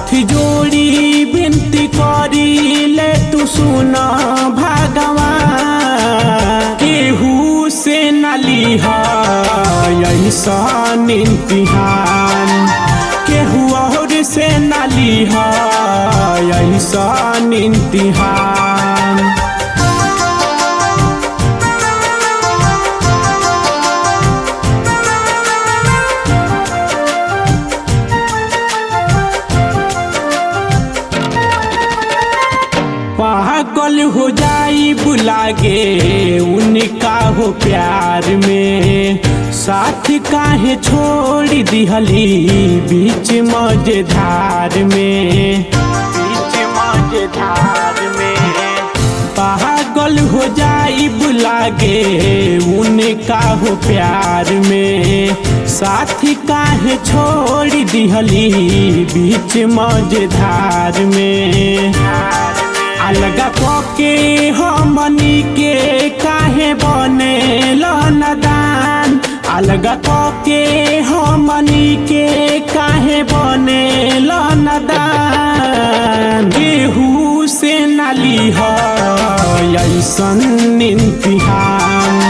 हाथ जोड़ी विनती करी ले तू सुना भगवान, केहू से न लीहा ऐसन इम्तिहान, केहू और से न लीहा ऐसन इम्तिहान। पागल हो जाई बुलागे उनका हो प्यार में, साथ काहे छोड़ दिहली बीच मझधार में, बीच मझधार में। पागल हो जाई बुलागे उनका हो प्यार में, साथ काहे छोड़ दिहली बीच मझधार में। अलगा के हमनी के काहे बने नदान, अलगा के हमनी के काहे बने नदान, केहू से न लीहा ऐसन इम्तिहान,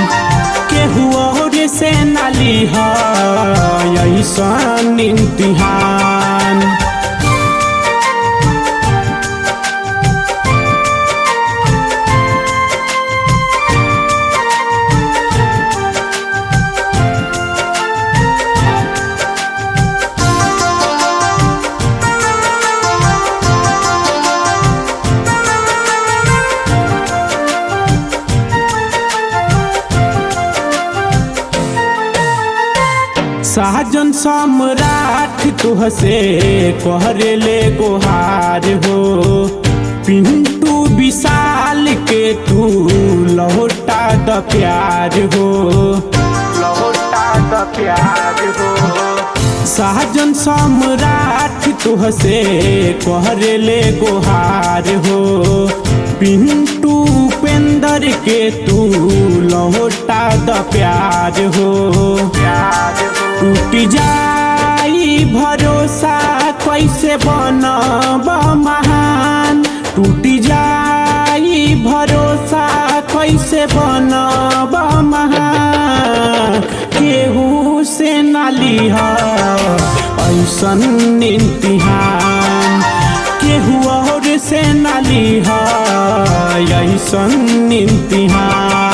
केहू और से न लीहा ऐसन इम्तिहान। साजन सम्राट तुहसे कहरे ले गोहार हो, पिंटू विशाल के तू लौटा द प्यार हो, लौटा द प्यार हो। साजन सम्राट तुहसे कहरे ले गोहार हो, पिंटू उपेंद्र के तू लौटा द प्यार हो, प्यार हो। टूट जाई भरोसा कैसे बनब महान, टूट जाई भरोसा कैसे बनब महान, केहू से न लीहा ऐसन इम्तिहान, केहू और से न लीहा ऐसन इम्तिहान।